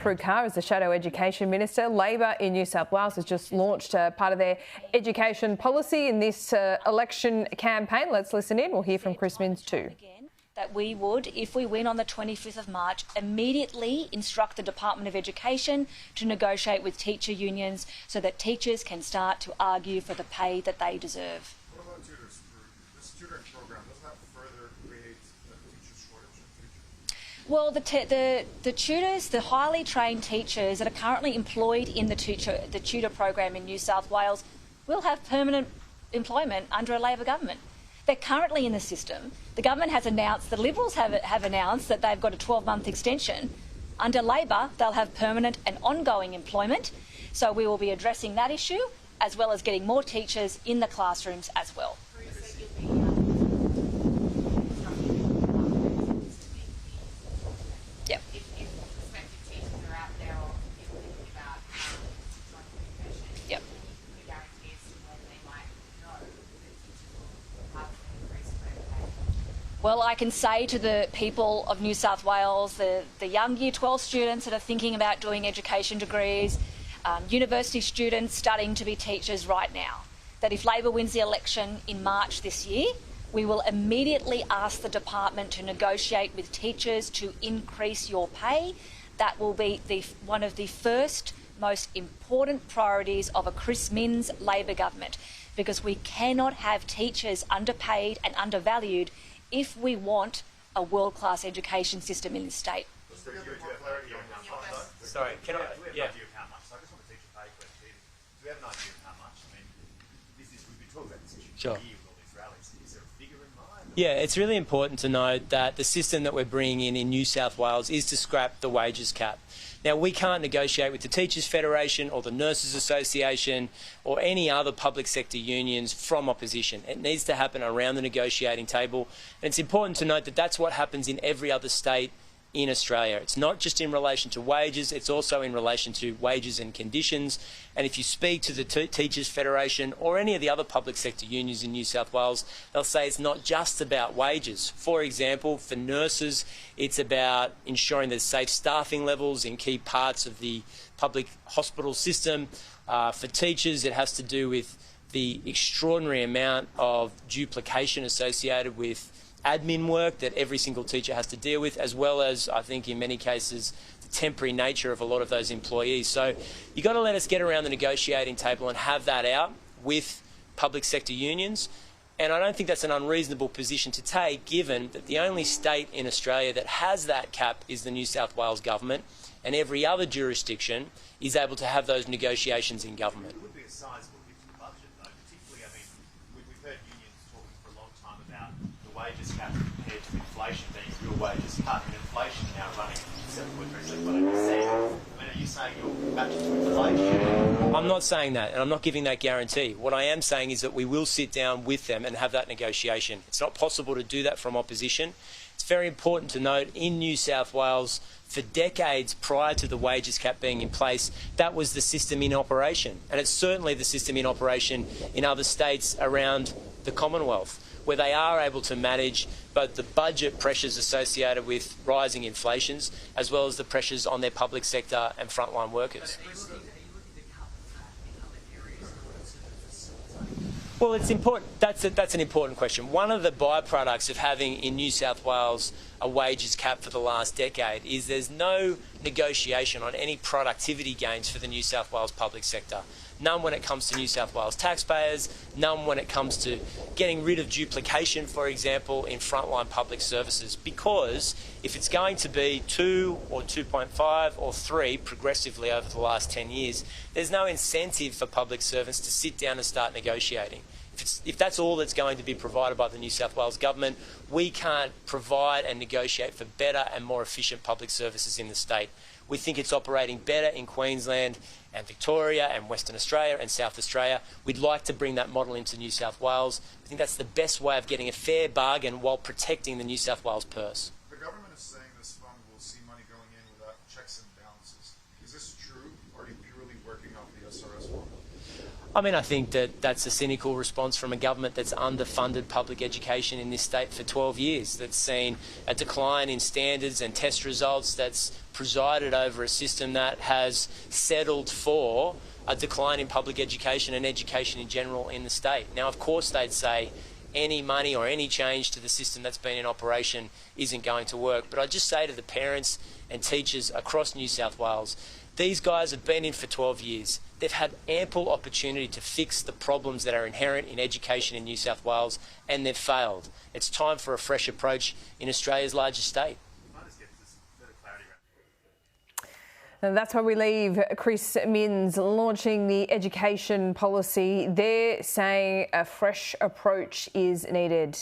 Prue Car is the Shadow Education Minister. Labor in New South Wales has just launched part of their education policy in this election campaign. Let's listen in. We'll hear from Chris Minns too. That we would, if we win on the 25th of March, immediately instruct the Department of Education to negotiate with teacher unions so that teachers can start to argue for the pay that they deserve. What about tutors? This tutoring program, doesn't that further create a teacher shortage in the future? Well, the tutors, the highly trained teachers that are currently employed in the tutor program in New South Wales will have permanent employment under a Labor government. They're currently in the system. The government has announced, the Liberals have announced that they've got a 12-month extension. Under Labor, they'll have permanent and ongoing employment. So we will be addressing that issue, as well as getting more teachers in the classrooms as well. Yep. Yep. Well, I can say to the people of New South Wales, the young Year 12 students that are thinking about doing education degrees, university students studying to be teachers right now, that if Labor wins the election in March this year, we will immediately ask the department to negotiate with teachers to increase your pay. That will be one of the first most important priorities of a Chris Minns Labor government, because we cannot have teachers underpaid and undervalued if we want a world-class education system in this state. Sorry, can I? Yeah. Do we have an idea of how much? So I just want to teach a pay question. Do we have an idea of how much? I mean, we've been talking about this issue for a year with all these rallies. Is there a figure in mind? Yeah, it's really important to note that the system that we're bringing in New South Wales is to scrap the wages cap. Now, we can't negotiate with the Teachers Federation or the Nurses Association or any other public sector unions from opposition. It needs to happen around the negotiating table. And it's important to note that that's what happens in every other state in Australia. It's not just in relation to wages, it's also in relation to wages and conditions. And if you speak to the Teachers Federation or any of the other public sector unions in New South Wales, they'll say it's not just about wages. For example, for nurses, it's about ensuring there's safe staffing levels in key parts of the public hospital system. For teachers, it has to do with the extraordinary amount of duplication associated with admin work that every single teacher has to deal with, as well as, I think in many cases, the temporary nature of a lot of those employees. So you've got to let us get around the negotiating table and have that out with public sector unions. And I don't think that's an unreasonable position to take, given that the only state in Australia that has that cap is the New South Wales government, and every other jurisdiction is able to have those negotiations in government. It would be a sizable hit to the budget, though, particularly, I mean, we've heard unions talking for a long time about the wages cap compared to inflation being real wages cut, and inflation now running 7.3%. I mean, are you saying you're matching to inflation? I'm not saying that, and I'm not giving that guarantee. What I am saying is that we will sit down with them and have that negotiation. It's not possible to do that from opposition. It's very important to note, in New South Wales, for decades prior to the wages cap being in place, that was the system in operation. And it's certainly the system in operation in other states around the Commonwealth, where they are able to manage both the budget pressures associated with rising inflations, as well as the pressures on their public sector and frontline workers. Well, it's important. That's an important question. One of the byproducts of having in New South Wales a wages cap for the last decade is there's no negotiation on any productivity gains for the New South Wales public sector. None when it comes to New South Wales taxpayers, none when it comes to getting rid of duplication, for example, in frontline public services. Because if it's going to be 2 or 2.5 or 3 progressively over the last 10 years, there's no incentive for public servants to sit down and start negotiating. If that's all that's going to be provided by the New South Wales government, we can't provide and negotiate for better and more efficient public services in the state. We think it's operating better in Queensland and Victoria and Western Australia and South Australia. We'd like to bring that model into New South Wales. I think that's the best way of getting a fair bargain while protecting the New South Wales purse. The government is saying this fund will see money going in without checks and balances. Is this true, or are you purely working off the SRS formula? I mean, I think that that's a cynical response from a government that's underfunded public education in this state for 12 years, that's seen a decline in standards and test results, that's presided over a system that has settled for a decline in public education and education in general in the state. Now, of course, they'd say any money or any change to the system that's been in operation isn't going to work. But I just say to the parents and teachers across New South Wales, these guys have been in for 12 years. They've had ample opportunity to fix the problems that are inherent in education in New South Wales, and they've failed. It's time for a fresh approach in Australia's largest state. And that's where we leave Chris Minns launching the education policy. They're saying a fresh approach is needed.